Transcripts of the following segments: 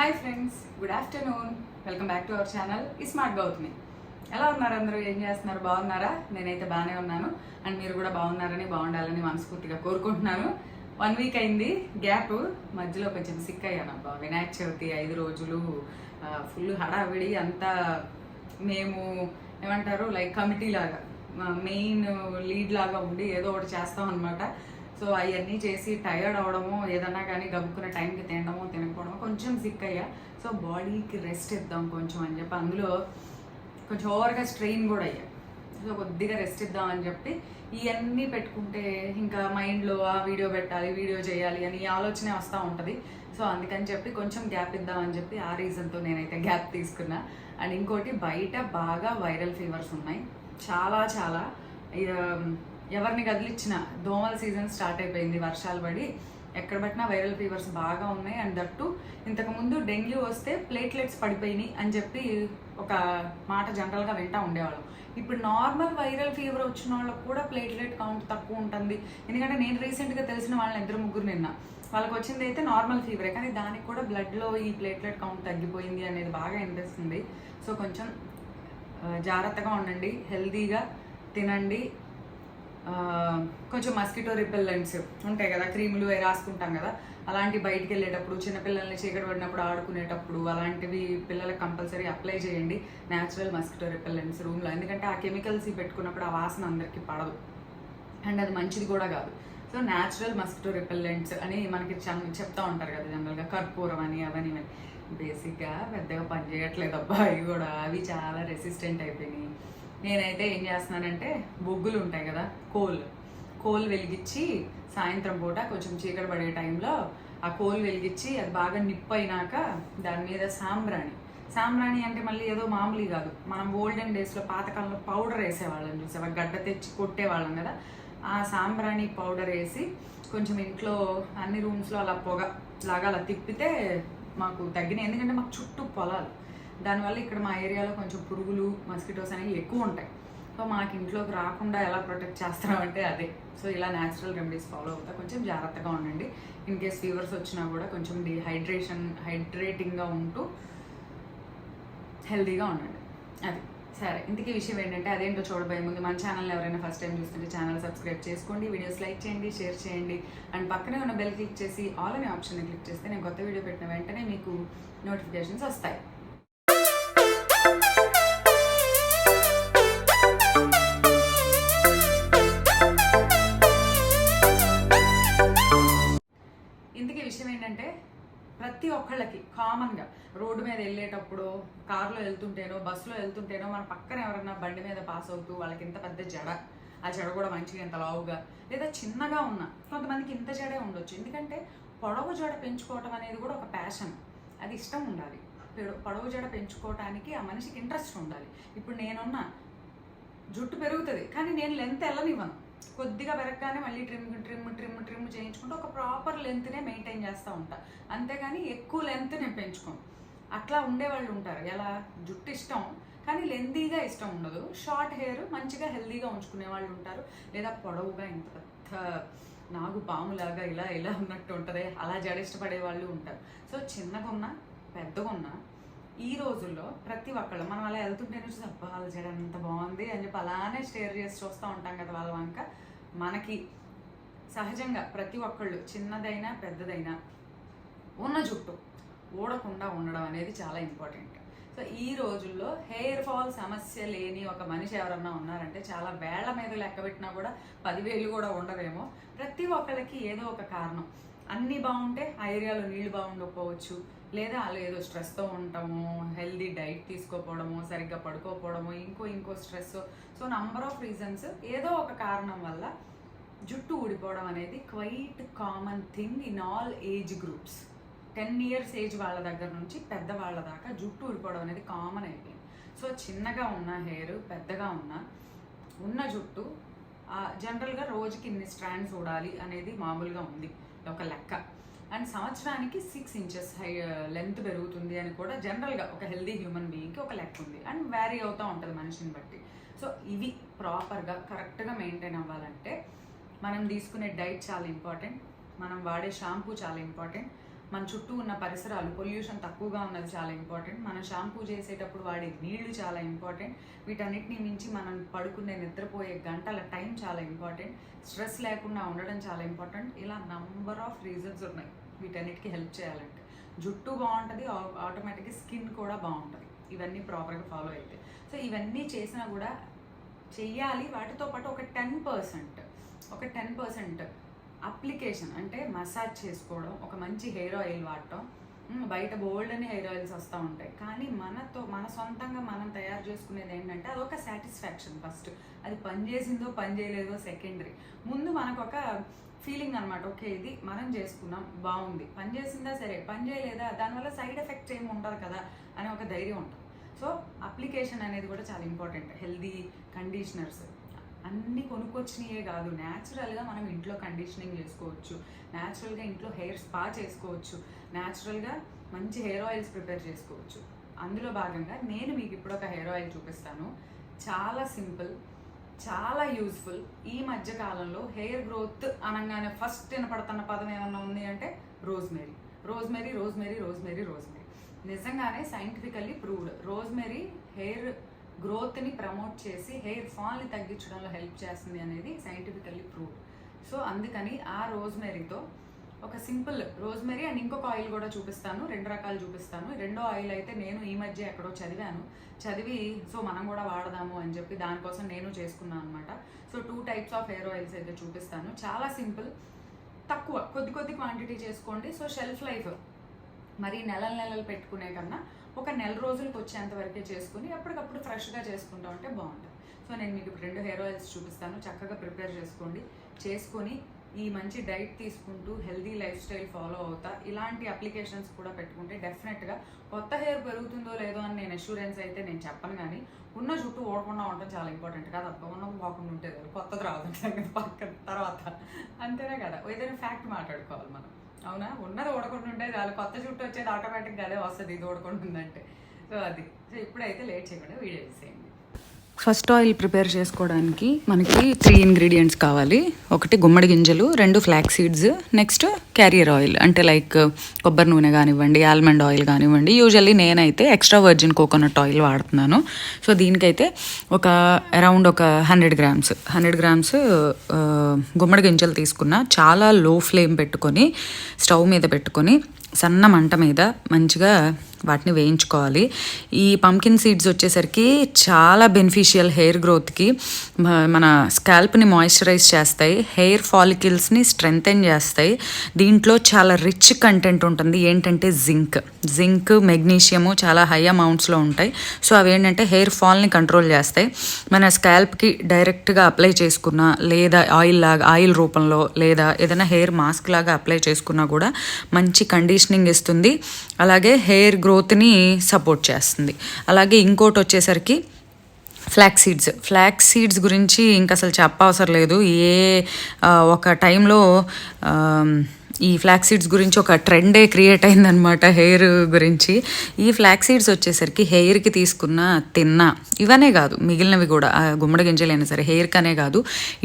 Hi friends, good afternoon. Welcome back to our channel smart Gautami. ఎలా ఉన్నారు అందరూ? ఏం చేస్తున్నారు? బాగున్నారా? నేనైతే బాగానే ఉన్నాను. అండ్ మీరు కూడా బాగుండాలని మనస్ఫూర్తిగా కోరుకుంటున్నాను. 1 వీక్ అయింది గ్యాప్. మధ్యలో కొంచెం సిక్ అయ్యాను అబ్బా. వినాయక చవితి 5 రోజులు ఫుల్ హడావిడి అంతా. మేము ఏమంటారు లైక్ కమిటీ లాగా మెయిన్ లీడ్ లాగా ఉండి ఏదో ఒకటి చేస్తాం అనమాట. సో అవన్నీ చేసి టైర్డ్ అవడము, ఏదన్నా కానీ గబుక్కున్న టైంకి తినడము తినకపోవడము, కొంచెం సిక్ అయ్యా. సో బాడీకి రెస్ట్ ఇద్దాం కొంచెం అని చెప్పి, అందులో కొంచెం ఓవర్గా స్ట్రెయిన్ కూడా అయ్యా. సో కొద్దిగా రెస్ట్ ఇద్దాం అని చెప్పి ఇవన్నీ పెట్టుకుంటే ఇంకా మైండ్లో ఆ వీడియో పెట్టాలి, వీడియో చేయాలి అని ఆలోచనే వస్తూ ఉంటుంది. సో అందుకని చెప్పి కొంచెం గ్యాప్ ఇద్దామని చెప్పి ఆ రీజన్తో నేనైతే గ్యాప్ తీసుకున్నా. అండ్ ఇంకోటి, బయట బాగా వైరల్ ఫీవర్స్ ఉన్నాయి. చాలా ఎవరిని కదిలిచ్చినా దోమల సీజన్ స్టార్ట్ అయిపోయింది. వర్షాలు పడి ఎక్కడ పట్టినా వైరల్ ఫీవర్స్ బాగా ఉన్నాయి. అండ్ దట్టు ఇంతకుముందు డెంగ్యూ వస్తే ప్లేట్లెట్స్ పడిపోయినాయి అని చెప్పి ఒక మాట జనరల్గా వింటూ ఉండేవాళ్ళం. ఇప్పుడు నార్మల్ వైరల్ ఫీవర్ వచ్చిన వాళ్ళకు కూడా ప్లేట్లెట్ కౌంట్ తక్కువ ఉంటుంది. ఎందుకంటే నేను రీసెంట్గా తెలిసిన వాళ్ళని 2-3 నిన్న వాళ్ళకి వచ్చింది అయితే నార్మల్ ఫీవరే, కానీ దానికి కూడా బ్లడ్లో ఈ ప్లేట్లెట్ కౌంట్ తగ్గిపోయింది అనేది బాగా అనిపిస్తుంది. సో కొంచెం జాగ్రత్తగా ఉండండి, హెల్తీగా తినండి. కొంచెం మస్కిటో రిపెల్లెంట్స్ ఉంటాయి కదా, క్రీములు అవి రాసుకుంటాం కదా, అలాంటి బయటికి వెళ్ళేటప్పుడు, చిన్నపిల్లల్ని చీకటి పడినప్పుడు ఆడుకునేటప్పుడు అలాంటివి పిల్లలకు కంపల్సరీ అప్లై చేయండి. న్యాచురల్ మస్కిటో రిపెల్లెంట్స్ రూమ్లో, ఎందుకంటే ఆ కెమికల్స్ పెట్టుకున్నప్పుడు ఆ వాసన అందరికీ పడదు అండ్ అది మంచిది కూడా కాదు. సో న్యాచురల్ మస్కిటో రిపెల్లెంట్స్ అని మనకి చెప్తా ఉంటారు కదా జనరల్గా, కర్పూరం అని అవని బేసిక్గా పెద్దగా పనిచేయట్లేదు అబ్బా. అవి కూడా అవి చాలా రెసిస్టెంట్ అయిపోయినాయి. నేనైతే ఏం చేస్తున్నానంటే, బొగ్గులు ఉంటాయి కదా, కోల్ వెలిగించి సాయంత్రం పూట కొంచెం చీకటి పడే టైంలో ఆ కోల్ వెలిగించి అది బాగా నిప్పు అయినాక దాని మీద సాంబ్రాణి అంటే మళ్ళీ ఏదో మామూలు కాదు, మనం ఓల్డెన్ డేస్లో పాతకాలంలో పౌడర్ వేసేవాళ్ళం, చూసావా, గడ్డ తెచ్చి కొట్టేవాళ్ళం కదా, ఆ సాంబ్రాణి పౌడర్ వేసి కొంచెం ఇంట్లో అన్ని రూమ్స్లో అలా పొగ లాగా అలా తిప్పితే మాకు తగ్గినాయి. ఎందుకంటే మాకు చుట్టూ పొలాలు, దానివల్ల ఇక్కడ మా ఏరియాలో కొంచెం పురుగులు, మస్కిటోస్ అనేవి ఎక్కువ ఉంటాయి. సో మాకు ఇంట్లోకి రాకుండా ఎలా ప్రొటెక్ట్ చేస్తామంటే అదే. సో ఇలా న్యాచురల్ రెమెడీస్ ఫాలో అవుతా కొంచెం జాగ్రత్తగా ఉండండి. ఇన్ కేస్ ఫీవర్స్ వచ్చినా కూడా కొంచెం హైడ్రేటింగ్గా ఉంటూ హెల్తీగా ఉండండి. అది సరే. ఇంతకీ విషయం ఏంటంటే, అదేంటో చూడబోయే ముందు మన ఛానల్ ఎవరైనా ఫస్ట్ టైం చూస్తుంటే ఛానల్ సబ్స్క్రైబ్ చేసుకోండి, వీడియోస్ లైక్ చేయండి, షేర్ చేయండి, అండ్ పక్కనే ఉన్న బెల్ క్లిక్ చేసి ఆల్ అనే ఆప్షన్ని క్లిక్ చేస్తే నేను కొత్త వీడియో పెట్టిన వెంటనే మీకు నోటిఫికేషన్స్ వస్తాయి. ఇంతకీ విషయం ఏంటంటే, ప్రతి ఒక్కళ్ళకి కామన్గా రోడ్డు మీద వెళ్ళేటప్పుడు, కారులో వెళ్తుంటేనో బస్సులో వెళ్తుంటేనో మన పక్కన ఎవరన్నా బండి మీద పాస్ అవుతూ వాళ్ళకి ఇంత పెద్ద జడ, ఆ జడ కూడా మంచిగా ఇంత లావుగా లేదా చిన్నగా ఉన్న కొంతమందికి ఇంత జడే ఉండొచ్చు. ఎందుకంటే పొడవు జడ పెంచుకోవటం అనేది కూడా ఒక ప్యాషన్, అది ఇష్టం ఉండాలి. పొడవు జడ పెంచుకోవటానికి ఆ మనిషికి ఇంట్రెస్ట్ ఉండాలి. ఇప్పుడు నేనున్న జుట్టు పెరుగుతుంది కానీ నేను లెంత్ వెళ్ళనివ్వను, కొద్దిగా పెరగగానే మళ్ళీ ట్రిమ్ చేయించుకుంటూ ఒక ప్రాపర్ లెంత్నే మెయింటైన్ చేస్తూ ఉంటా, అంతేగాని ఎక్కువ లెంత్ నేను పెంచుకోను. అట్లా ఉండేవాళ్ళు ఉంటారు, ఎలా జుట్టు ఇష్టం కానీ లెంతీగా ఇష్టం ఉండదు, షార్ట్ హెయిర్ మంచిగా హెల్దీగా ఉంచుకునే వాళ్ళు ఉంటారు, లేదా పొడవుగా ఇంత పెద్ద నాగు పాములాగా ఇలా ఉన్నట్టు ఉంటుంది, అలా జడ ఇష్టపడే వాళ్ళు ఉంటారు. సో చిన్నగా ఉన్నా పెద్దగా ఉన్నా ఈ రోజుల్లో ప్రతి ఒక్కళ్ళు మనం అలా వెళ్తుంటేనే చూసి అబ్బా వాళ్ళ జడ ఎంత బాగుంది అని చెప్పి అలానే స్టేర్ చేసి చూస్తూ ఉంటాం కదా వాళ్ళ వంక. మనకి సహజంగా ప్రతి ఒక్కళ్ళు చిన్నదైనా పెద్దదైనా ఉన్న జుట్టు ఊడకుండా ఉండడం అనేది చాలా ఇంపార్టెంట్. సో ఈ రోజుల్లో హెయిర్ ఫాల్ సమస్య లేని ఒక మనిషి ఎవరన్నా ఉన్నారంటే, చాలా వేళ్ల మీద లెక్క పెట్టినా కూడా 10,000 కూడా ఉండవేమో. ప్రతి ఒక్కళ్ళకి ఏదో ఒక కారణం. అన్నీ బాగుంటే ఆ ఏరియాలో నీళ్లు బాగుండకపోవచ్చు, లేదా వాళ్ళు ఏదో స్ట్రెస్తో ఉంటాము, హెల్దీ డైట్ తీసుకోకపోవడము, సరిగ్గా పడుకోకపోవడము, ఇంకో stress. So number of reasons, ఏదో ఒక కారణం వల్ల జుట్టు ఊడిపోవడం అనేది quite common thing in all age groups. 10 years age వాళ్ళ దగ్గర నుంచి పెద్దవాళ్ళ దాకా జుట్టు ఊడిపోవడం అనేది కామన్ అయిపోయింది. సో చిన్నగా ఉన్న హెయిర్, పెద్దగా ఉన్న జుట్టు జనరల్గా రోజుకి ఇన్ని స్ట్రాండ్స్ ఊడాలి అనేది మామూలుగా ఉంది ఒక లెక్క. అండ్ సంవత్సరానికి 6 inches లెంత్ పెరుగుతుంది అని కూడా జనరల్గా ఒక హెల్దీ హ్యూమన్ బీయింగ్కి ఒక లెక్క ఉంది. అండ్ వ్యారీ అవుతూ ఉంటుంది మనిషిని బట్టి. సో ఇవి ప్రాపర్గా కరెక్ట్గా మెయింటైన్ అవ్వాలంటే మనం తీసుకునే డైట్ చాలా ఇంపార్టెంట్, మనం వాడే షాంపూ చాలా ఇంపార్టెంట్, మన చుట్టూ ఉన్న పరిసరాలు, పొల్యూషన్ తక్కువగా ఉన్నది చాలా ఇంపార్టెంట్. మనం షాంపూ చేసేటప్పుడు వాడే నీళ్లు చాలా ఇంపార్టెంట్. వీటన్నిటిని మించి మనం పడుకునే నిద్రపోయే గంటల టైం చాలా ఇంపార్టెంట్. స్ట్రెస్ లేకుండా ఉండడం చాలా ఇంపార్టెంట్. ఇలా నంబర్ ఆఫ్ రీజన్స్ ఉన్నాయి వీటన్నిటికీ హెల్ప్ చేయాలంటే. జుట్టు బాగుంటుంది, ఆటోమేటిక్గా స్కిన్ కూడా బాగుంటుంది ఇవన్నీ ప్రాపర్గా ఫాలో అయితే. సో ఇవన్నీ చేసినా కూడా చెయ్యాలి. వాటితో పాటు ఒక 10% అప్లికేషన్ అంటే మసాజ్ చేసుకోవడం, ఒక మంచి హెయిర్ ఆయిల్ వాడటం. బయట బోల్డ్ అని హెయిర్ ఆయిల్స్ వస్తూ ఉంటాయి, కానీ మన సొంతంగా మనం తయారు చేసుకునేది ఏంటంటే అదొక సాటిస్ఫాక్షన్. ఫస్ట్ అది పని చేసిందో పని చేయలేదో సెకండరీ. ముందు మనకు ఒక ఫీలింగ్ అనమాట, ఓకే ఇది మనం చేసుకున్నాం బాగుంది, పని చేసిందా సరే, పని చేయలేదా దానివల్ల సైడ్ ఎఫెక్ట్స్ ఏమి ఉండదు కదా అని ఒక ధైర్యం ఉంటుంది. సో అప్లికేషన్ అనేది కూడా చాలా ఇంపార్టెంట్. హెల్దీ కండిషనర్స్ అన్నీ కొనుక్కొచ్చినయే కాదు, న్యాచురల్గా మనం ఇంట్లో కండిషనింగ్ చేసుకోవచ్చు, న్యాచురల్గా ఇంట్లో హెయిర్ స్పా చేసుకోవచ్చు, న్యాచురల్గా మంచి హెయిర్ ఆయిల్స్ ప్రిపేర్ చేసుకోవచ్చు. అందులో భాగంగా నేను మీకు ఇప్పుడు ఒక హెయిర్ ఆయిల్ చూపిస్తాను. చాలా సింపుల్, చాలా యూజ్ఫుల్. ఈ మధ్య కాలంలో హెయిర్ గ్రోత్ అనగానే ఫస్ట్ వినపడుతున్న పదం ఏమన్నా ఉంది అంటే rosemary. Rosemary rosemary rosemary rosemary నిజంగానే సైంటిఫికల్లీ ప్రూవ్డ్. రోజ్మెరీ హెయిర్ గ్రోత్ని ప్రమోట్ చేసి హెయిర్ ఫాల్ని తగ్గించడంలో హెల్ప్ చేస్తుంది అనేది సైంటిఫికల్లీ ప్రూవ్డ్. సో అందుకని ఆ రోజ్మెరీతో ఒక సింపుల్ రోజ్మెరీ అండ్ ఇంకొక ఆయిల్ కూడా చూపిస్తాను, 2 రకాలు చూపిస్తాను. రెండో ఆయిల్ అయితే నేను ఈ మధ్య ఎక్కడో చదివి సో మనం కూడా వాడదాము అని చెప్పి దానికోసం నేను చేసుకున్నాను అనమాట. So 2 types of hair oils అయితే చూపిస్తాను. చాలా సింపుల్, తక్కువ కొద్ది క్వాంటిటీ చేసుకోండి. సో షెల్ఫ్ లైఫ్ మరి నెలలు పెట్టుకునే కన్నా ఒక నెల రోజులకు వచ్చేంత వరకే చేసుకుని ఎప్పటికప్పుడు ఫ్రెష్గా చేసుకుంటా ఉంటే బాగుంటుంది. సో నేను మీకు 2 హెయిర్ ఆయిల్స్ చూపిస్తాను. చక్కగా ప్రిపేర్ చేసుకొని ఈ మంచి డైట్ తీసుకుంటూ హెల్దీ లైఫ్ స్టైల్ ఫాలో అవుతా ఇలాంటి అప్లికేషన్స్ కూడా పెట్టుకుంటే డెఫినెట్గా కొత్త హెయిర్ పెరుగుతుందో లేదో అని నేను అష్యూరెన్స్ అయితే నేను చెప్పను, కానీ ఉన్న జుట్టు ఓడకుండా ఉండడం చాలా ఇంపార్టెంట్ కదా. ఉన్నది పోకుండా ఉంటే కొత్తది రావద్దు పక్కన తర్వాత, అంతేనే కదా. ఏదైనా ఫ్యాక్ట్ మాట్లాడుకోవాలి మనం, అవునా? ఉన్నది ఓడకుండా ఉంటే చాలు, కొత్త జుట్టు వచ్చేది ఆటోమేటిక్గా అదే వస్తుంది ఇది ఓడకుండా ఉందంటే. సో సో ఇప్పుడైతే లేట్ చేయకుండా వీడియో చేసేయండి. ఫస్ట్ ఆయిల్ ప్రిపేర్ చేసుకోవడానికి మనకి 3 ఇంగ్రీడియంట్స్ కావాలి. ఒకటి గుమ్మడి గింజలు, 2 flax seeds, next carrier oil అంటే లైక్ కొబ్బరి నూనె కానివ్వండి, ఆల్మండ్ ఆయిల్ కానివ్వండి. యూజువల్లీ నేనైతే ఎక్స్ట్రా వర్జిన్ కోకోనట్ ఆయిల్ వాడుతున్నాను. సో దీనికైతే అరౌండ్ ఒక 100 గ్రామ్స్ గుమ్మడి గింజలు తీసుకున్న. చాలా లో ఫ్లేమ్ పెట్టుకొని స్టవ్ మీద పెట్టుకొని సన్న మంట మీద మంచిగా వాటిని వేయించుకోవాలి. ఈ పంకిన్ సీడ్స్ వచ్చేసరికి చాలా బెనిఫిషియల్ హెయిర్ గ్రోత్కి. మన స్కాల్ప్ని మాయిశ్చరైజ్ చేస్తాయి, హెయిర్ ఫాలికల్స్ని స్ట్రెంగ్తెన్ చేస్తాయి. దీంట్లో చాలా రిచ్ కంటెంట్ ఉంటుంది. ఏంటంటే జింక్ మెగ్నీషియము చాలా హై అమౌంట్స్లో ఉంటాయి. సో అవి ఏంటంటే హెయిర్ ఫాల్ని కంట్రోల్ చేస్తాయి. మన స్కాల్ప్కి డైరెక్ట్గా అప్లై చేసుకున్నా లేదా ఆయిల్ రూపంలో లేదా ఏదైనా హెయిర్ మాస్క్ లాగా అప్లై చేసుకున్నా కూడా మంచి కండిషనింగ్ ఇస్తుంది. అలాగే హెయిర్ గ్రోత్ని సపోర్ట్ చేస్తుంది. అలాగే ఇంకోటి వచ్చేసరికి ఫ్లాక్స్ సీడ్స్ గురించి ఇంకా అసలు చెప్పవసరం లేదు. ఒక టైంలో ఈ ఫ్లాక్స్ సీడ్స్ గురించి ఒక ట్రెండే క్రియేట్ అయిందనమాట హెయిర్ గురించి. ఈ ఫ్లాక్స్ సీడ్స్ వచ్చేసరికి హెయిర్కి తీసుకున్న ఇవనే కాదు మిగిలినవి కూడా, గుమ్మడి గింజలైనా సరే హెయిర్కి అనే కాదు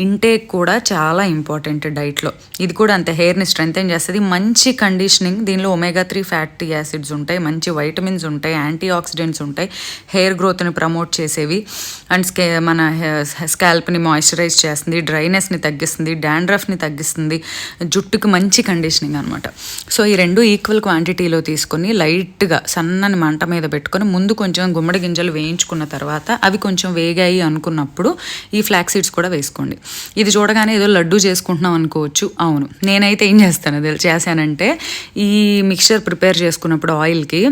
ఇంటేక్ కూడా చాలా ఇంపార్టెంట్ డైట్లో. ఇది కూడా అంతే, హెయిర్ని స్ట్రెంగ్తెన్ చేస్తుంది. మంచి కండిషనింగ్. దీనిలో omega-3 ఫ్యాటీ యాసిడ్స్ ఉంటాయి, మంచి వైటమిన్స్ ఉంటాయి, యాంటీ ఆక్సిడెంట్స్ ఉంటాయి, హెయిర్ గ్రోత్ని ప్రమోట్ చేసేవి. అండ్ మన స్కాల్ప్ని మాయిశ్చరైజ్ చేస్తుంది, డ్రైనెస్ని తగ్గిస్తుంది, డాండ్రఫ్ని తగ్గిస్తుంది, జుట్టుకి మంచి కండిషనింగ్ అనమాట. సో ఈ 2 ఈక్వల్ క్వాంటిటీలో తీసుకొని లైట్గా సన్నని మంట మీద పెట్టుకొని ముందు కొంచెం గుమ్మడి గింజలు వేయించుకున్న తర్వాత అవి కొంచెం వేగాయి అనుకున్నప్పుడు ఈ ఫ్లాక్స్ సీడ్స్ కూడా వేసుకోండి. ఇది చూడగానే ఏదో లడ్డు చేసుకుంటున్నాం అనుకోవచ్చు. అవును, నేనైతే ఏం చేశానంటే ఈ మిక్చర్ ప్రిపేర్ చేసుకున్నప్పుడు ఆయిల్కి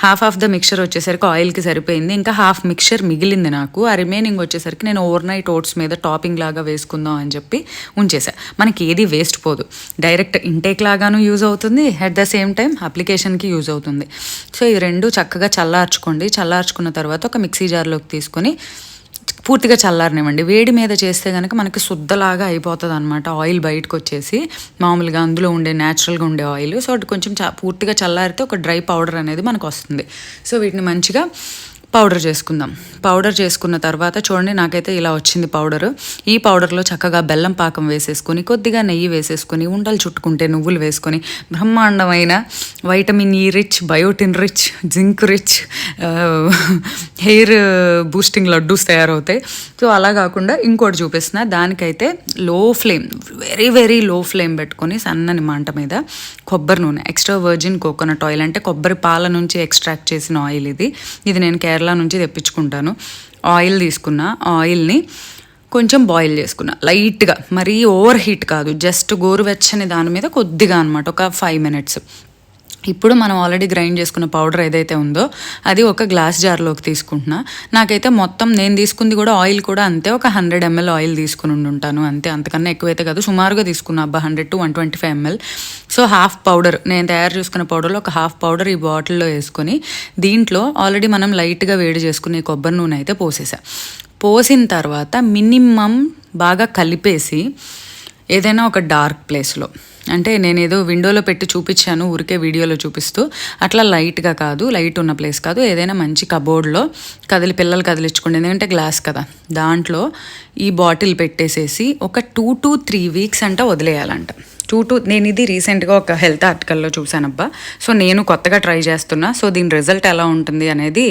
హాఫ్ ఆఫ్ ద మిక్చర్ వచ్చేసరికి ఆయిల్కి సరిపోయింది, ఇంకా హాఫ్ మిక్చర్ మిగిలింది నాకు. ఆ రిమైనింగ్ వచ్చేసరికి నేను ఓవర్నైట్ ఓట్స్ మీద టాపింగ్ లాగా వేసుకుందాం అని చెప్పి ఉంచేసా. మనకి ఏది వేస్ట్ పోదు, డైరెక్ట్ ఇంటేక్ లాగాను యూజ్ అవుతుంది, అట్ ద సేమ్ టైం అప్లికేషన్కి యూజ్ అవుతుంది. సో ఈ 2 చక్కగా చల్లార్చుకున్న తర్వాత ఒక మిక్సీ జార్లోకి తీసుకొని పూర్తిగా చల్లారనివ్వండి. వేడి మీద చేస్తే కనుక మనకి శుద్ధలాగా అయిపోతుంది అనమాట, ఆయిల్ బయటకు వచ్చేసి మామూలుగా అందులో ఉండే న్యాచురల్గా ఉండే ఆయిల్. సో అది కొంచెం పూర్తిగా చల్లారితే ఒక డ్రై పౌడర్ అనేది మనకు వస్తుంది. సో వీటిని మంచిగా పౌడర్ చేసుకుందాం. పౌడర్ చేసుకున్న తర్వాత చూడండి నాకైతే ఇలా వచ్చింది పౌడర్. ఈ పౌడర్లో చక్కగా బెల్లం పాకం వేసేసుకొని కొద్దిగా నెయ్యి వేసేసుకొని ఉండలు చుట్టుకుంటే నువ్వులు వేసుకొని బ్రహ్మాండమైన vitamin E rich, biotin rich, zinc rich hair boosting laddoos తయారవుతాయి. సో అలా కాకుండా ఇంకోటి చూపిస్తున్నా. దానికైతే low flame, very very low flame పెట్టుకొని సన్నని మంట మీద కొబ్బరి నూనె, ఎక్స్ట్రా వర్జిన్ కోకోనట్ ఆయిల్ అంటే కొబ్బరి పాల నుంచి ఎక్స్ట్రాక్ట్ చేసిన ఆయిల్ ఇది నేను కేరళ నుంచి తెప్పించుకుంటాను. ఆయిల్ తీసుకున్న ఆయిల్ని కొంచెం బాయిల్ చేసుకున్నా లైట్గా, మరీ ఓవర్ హీట్ కాదు, జస్ట్ గోరువెచ్చని దాని మీద కొద్దిగా అనమాట, ఒక 5 minutes. ఇప్పుడు మనం ఆల్రెడీ గ్రైండ్ చేసుకున్న పౌడర్ ఏదైతే ఉందో అది ఒక గ్లాస్ జార్లోకి తీసుకుంటున్నా. నాకైతే మొత్తం నేను తీసుకుంది కూడా ఆయిల్ కూడా అంతే, ఒక 100 ml ఆయిల్ తీసుకుని ఉంటాను అంతే, అంతకన్నా ఎక్కువైతే కాదు, సుమారుగా తీసుకున్నా అబ్బా, 100 to 125 ml. So half powder, నేను తయారు చేసుకున్న పౌడర్లో ఒక హాఫ్ పౌడర్ ఈ బాటిల్లో వేసుకొని దీంట్లో ఆల్రెడీ మనం లైట్గా వేడి చేసుకునే కొబ్బరి నూనె అయితే పోసేసా. పోసిన తర్వాత మినిమం బాగా కలిపేసి ఏదైనా ఒక డార్క్ ప్లేస్లో, అంటే నేను ఏదో విండోలో పెట్టి చూపించాను ఊరికే వీడియోలో చూపిస్తూ, అట్లా లైట్గా కాదు, లైట్ ఉన్న ప్లేస్ కాదు, ఏదైనా మంచి కబోర్డ్లో పిల్లలు కదిలించుకోండి, ఎందుకంటే గ్లాస్ కదా, దాంట్లో ఈ బాటిల్ పెట్టేసేసి ఒక 2 to 3 weeks అంట వదిలేయాలంట. నేను ఇది రీసెంట్గా ఒక హెల్త్ ఆర్టికల్లో చూసానబ్బా. సో నేను కొత్తగా ట్రై చేస్తున్నా. సో దీని రిజల్ట్ ఎలా ఉంటుంది అనేది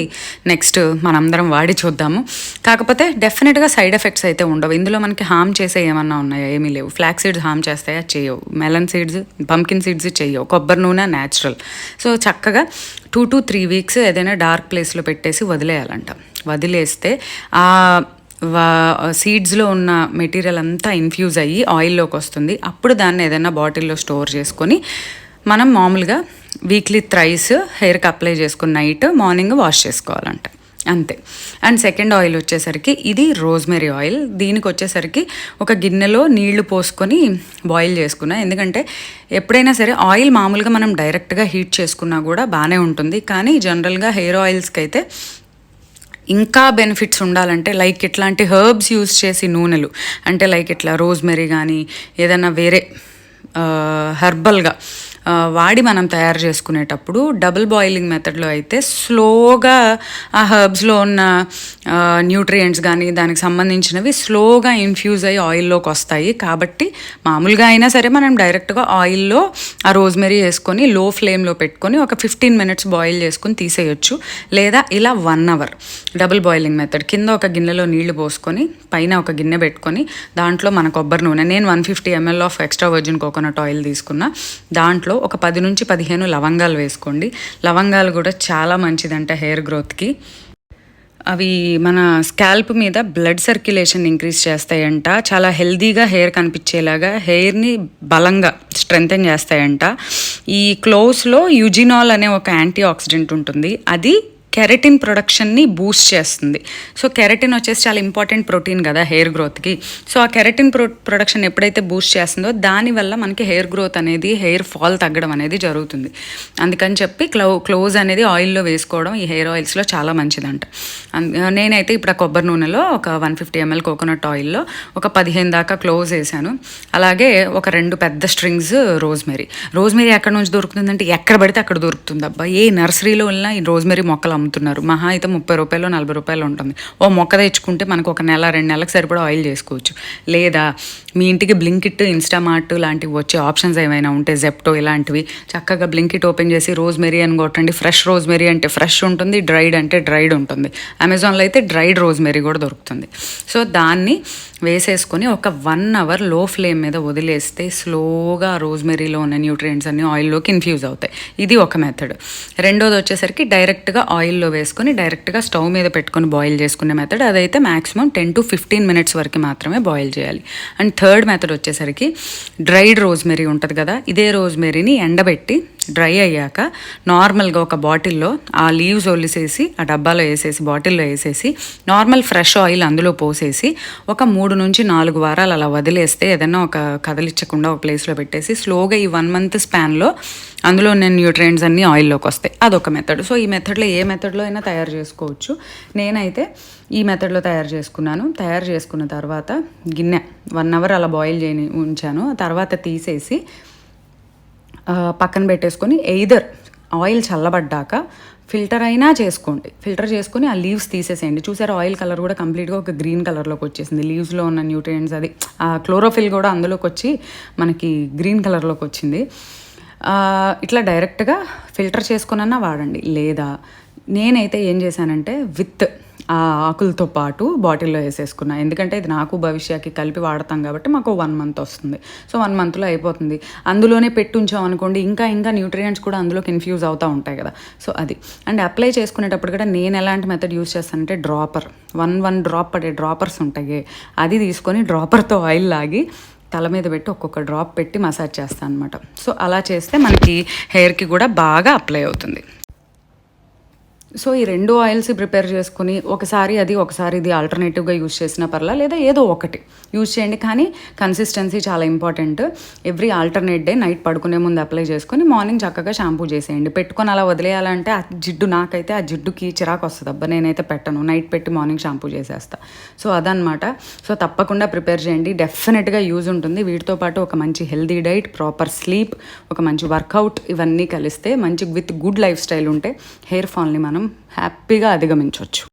నెక్స్ట్ మనందరం వాడి చూద్దాము. కాకపోతే డెఫినెట్గా సైడ్ ఎఫెక్ట్స్ అయితే ఉండవు ఇందులో. మనకి హామ్ చేసే ఏమన్నా ఉన్నాయా? ఏమీ లేవు. ఫ్లాక్ సీడ్స్ హామ్ చేస్తాయా? చేయవు. మెలన్ సీడ్స్, పంకిన్ సీడ్స్ చేయవు. కొబ్బరి నూనె న్యాచురల్. సో చక్కగా 2 to 3 weeks ఏదైనా డార్క్ ప్లేస్లో పెట్టేసి వదిలేయాలంట. వదిలేస్తే ఆ సీడ్స్లో ఉన్న మెటీరియల్ అంతా ఇన్ఫ్యూజ్ అయ్యి ఆయిల్లోకి వస్తుంది. అప్పుడు దాన్ని ఏదైనా బాటిల్లో స్టోర్ చేసుకొని మనం మామూలుగా వీక్లీ థ్రైస్ హెయిర్కి అప్లై చేసుకుని నైట్, మార్నింగ్ వాష్ చేసుకోవాలంట, అంతే. అండ్ సెకండ్ ఆయిల్ వచ్చేసరికి ఇది రోజ్మెరీ ఆయిల్. దీనికి వచ్చేసరికి ఒక గిన్నెలో నీళ్లు పోసుకొని బాయిల్ చేసుకున్నా. ఎందుకంటే ఎప్పుడైనా సరే ఆయిల్ మామూలుగా మనం డైరెక్ట్గా హీట్ చేసుకున్నా కూడా బాగానే ఉంటుంది, కానీ జనరల్గా హెయిర్ ఆయిల్స్కి అయితే ఇంకా బెనిఫిట్స్ ఉండాలంటే లైక్ ఇట్లాంటి హర్బ్స్ యూజ్ చేసి నూనెలు, అంటే లైక్ ఇట్లా రోజ్మెరీ కానీ ఏదైనా వేరే హెర్బల్గా వాడి మనం తయారు చేసుకునేటప్పుడు డబుల్ బాయిలింగ్ మెథడ్లో అయితే స్లోగా ఆ హర్బ్స్లో ఉన్న న్యూట్రియంట్స్ కానీ దానికి సంబంధించినవి స్లోగా ఇన్ఫ్యూజ్ అయ్యి ఆయిల్లోకి వస్తాయి. కాబట్టి మామూలుగా అయినా సరే మనం డైరెక్ట్గా ఆయిల్లో ఆ రోజ్మెరీ వేసుకొని లో ఫ్లేమ్లో పెట్టుకొని ఒక 15 minutes బాయిల్ చేసుకొని తీసేయొచ్చు. లేదా ఇలా 1 hour డబుల్ బాయిలింగ్ మెథడ్, కింద ఒక గిన్నెలో నీళ్లు పోసుకొని పైన ఒక గిన్నె పెట్టుకొని దాంట్లో మన కొబ్బరి నూనె, నేను 150 ml of extra virgin coconut oil తీసుకున్నా. దాంట్లో ఒక 10 నుంచి 15 లవంగాలు వేసుకోండి. లవంగాలు కూడా చాలా మంచిదంట హెయిర్ గ్రోత్కి. అవి మన స్కాల్ప్ మీద బ్లడ్ సర్క్యులేషన్ ఇంక్రీజ్ చేస్తాయంట. చాలా హెల్దీగా హెయిర్ కనిపించేలాగా హెయిర్ని బలంగా స్ట్రెంగ్తెన్ చేస్తాయంట. ఈ క్లోవ్స్లో యూజినాల్ అనే ఒక యాంటీ ఆక్సిడెంట్ ఉంటుంది, అది కెరటిన్ ప్రొడక్షన్ని బూస్ట్ చేస్తుంది. సో కెరటిన్ వచ్చేసి చాలా ఇంపార్టెంట్ ప్రోటీన్ కదా హెయిర్ గ్రోత్కి. సో ఆ కెరటిన్ ప్రొడక్షన్ ఎప్పుడైతే బూస్ట్ చేస్తుందో దానివల్ల మనకి హెయిర్ గ్రోత్ అనేది, హెయిర్ ఫాల్ తగ్గడం అనేది జరుగుతుంది. అందుకని చెప్పి క్లోవ్స్ అనేది ఆయిల్లో వేసుకోవడం ఈ హెయిర్ ఆయిల్స్లో చాలా మంచిదంట. నేనైతే ఇప్పుడు ఆ కొబ్బరి నూనెలో ఒక 150 ml కోకోనట్ ఆయిల్లో ఒక 15 దాకా క్లోవ్స్ వేసాను. అలాగే ఒక 2 పెద్ద స్ట్రింగ్స్ రోజ్మెరీ. రోజ్మెరీ ఎక్కడి నుంచి దొరుకుతుందంటే ఎక్కడ పడితే అక్కడ దొరుకుతుంది అబ్బా. ఏ నర్సరీలో ఉన్న ఈ రోజ్మెరీ మొక్కలు అమ్ముతున్నారు. మహా అయితే 30 రూపాయలు 40 రూపాయలు ఉంటుంది. ఓ మొక్క తెచ్చుకుంటే మనకు ఒక నెల 2 నెలలకు సరిపడా ఆయిల్ చేసుకోవచ్చు. లేదా మీ ఇంటికి బ్లింకిట్, ఇన్స్టామార్ట్ లాంటివి వచ్చే ఆప్షన్స్ ఏమైనా ఉంటే, జెప్టో ఇలాంటివి, చక్కగా బ్లింకిట్ ఓపెన్ చేసి రోజ్మెరీ అని కొట్టండి. ఫ్రెష్ రోజ్మెరీ అంటే ఫ్రెష్ ఉంటుంది, డ్రైడ్ అంటే డ్రైడ్ ఉంటుంది. అమెజాన్లో అయితే డ్రైడ్ రోజ్మెరీ కూడా దొరుకుతుంది. సో దాన్ని వేసేసుకొని ఒక 1 hour లో ఫ్లేమ్ మీద వదిలేస్తే స్లోగా రోజ్మెరీలో ఉన్న న్యూట్రియంట్స్ అన్ని ఆయిల్లోకి ఇన్ఫ్యూజ్ అవుతాయి. ఇది ఒక మెథడ్. రెండోది వచ్చేసరికి డైరెక్ట్గా ఆయిల్లో వేసుకొని డైరెక్ట్గా స్టవ్ మీద పెట్టుకొని బాయిల్ చేసుకునే మెథడ్. అదైతే మ్యాక్సిమం 10 to 15 minutes వరకు మాత్రమే బాయిల్ చేయాలి. అండ్ థర్డ్ మెథడ్ వచ్చేసరికి డ్రైడ్ రోజ్మెరీ ఉంటుంది కదా, ఇదే రోజ్మెరీని ఎండబెట్టి డ్రై అయ్యాక నార్మల్గా ఒక బాటిల్లో ఆ లీవ్స్ ఒలిసేసి ఆ డబ్బాలో వేసేసి బాటిల్లో వేసేసి నార్మల్ ఫ్రెష్ ఆయిల్ అందులో పోసేసి ఒక 3 నుంచి 4 వారాలు అలా వదిలేస్తే, ఏదైనా ఒక కదలిచ్చకుండా ఒక ప్లేస్లో పెట్టేసి స్లోగా ఈ 1 month స్పాన్లో అందులో ఉన్న న్యూట్రియంట్స్ అన్నీ ఆయిల్లోకి వస్తాయి. అదొక మెథడ్. సో ఈ మెథడ్లో ఏ మెథడ్లో అయినా తయారు చేసుకోవచ్చు. నేనైతే ఈ మెథడ్లో తయారు చేసుకున్నాను. తయారు చేసుకున్న తర్వాత గిన్నె 1 hour అలా బాయిల్ చేయని ఉంచాను. తర్వాత తీసేసి పక్కన పెట్టేసుకొని ఎయిదర్ ఆయిల్ చల్లబడ్డాక ఫిల్టర్ అయినా చేసుకోండి. ఫిల్టర్ చేసుకొని ఆ లీవ్స్ తీసేసేయండి. చూసారా ఆయిల్ కలర్ కూడా కంప్లీట్గా ఒక గ్రీన్ కలర్లోకి వచ్చేసింది. లీవ్స్లో ఉన్న న్యూట్రియంట్స్ అది ఆ క్లోరోఫిల్ కూడా అందులోకి వచ్చి మనకి గ్రీన్ కలర్లోకి వచ్చింది. ఇట్లా డైరెక్ట్గా ఫిల్టర్ చేసుకునన్నా వాడండి. లేదా నేనైతే ఏం చేశానంటే విత్ ఆ ఆకులతో పాటు బాటిల్లో వేసేసుకున్నా. ఎందుకంటే ఇది నాకు భవిష్యత్తుకి కలిపి వాడతాం కాబట్టి మాకు 1 మంత్ వస్తుంది. సో 1 మంత్లో అయిపోతుంది. అందులోనే పెట్టుంచాం అనుకోండి ఇంకా ఇంకా న్యూట్రియంట్స్ కూడా అందులోకి ఇన్ఫ్యూజ్ అవుతూ ఉంటాయి కదా. సో అది అండ్ అప్లై చేసుకునేటప్పుడు కూడా నేను ఎలాంటి మెథడ్ యూస్ చేస్తానంటే డ్రాపర్ 1 డ్రాప్ పడే డ్రాపర్స్ ఉంటాయి. అది తీసుకొని డ్రాపర్తో ఆయిల్ లాగి తల మీద పెట్టి ఒక్కొక్క డ్రాప్ పెట్టి మసాజ్ చేస్తాను అనమాట. సో అలా చేస్తే మనకి హెయిర్కి కూడా బాగా అప్లై అవుతుంది. సో ఈ 2 ఆయిల్స్ ప్రిపేర్ చేసుకుని ఒకసారి ఇది ఆల్టర్నేటివ్గా యూజ్ చేసినా పర్లా, లేదా ఏదో ఒకటి యూజ్ చేయండి. కానీ కన్సిస్టెన్సీ చాలా important. Every alternate day night పడుకునే ముందు అప్లై చేసుకొని మార్నింగ్ చక్కగా షాంపూ చేసేయండి. పెట్టుకొని అలా వదిలేయాలంటే ఆ నాకైతే ఆ జిడ్డుకి చిరాకు వస్తుంది. అబ్బా నేనైతే పెట్టను, నైట్ పెట్టి మార్నింగ్ షాంపూ చేసేస్తా. సో అదనమాట. సో తప్పకుండా ప్రిపేర్ చేయండి, డెఫినెట్గా యూజ్ ఉంటుంది. వీటితో పాటు ఒక మంచి హెల్దీ డైట్, ప్రాపర్ స్లీప్, ఒక మంచి వర్కౌట్ ఇవన్నీ కలిస్తే మంచి విత్ గుడ్ లైఫ్ స్టైల్ ఉంటే హెయిర్ ఫాల్ని మనం హ్యాపీగా అధిగమించవచ్చు.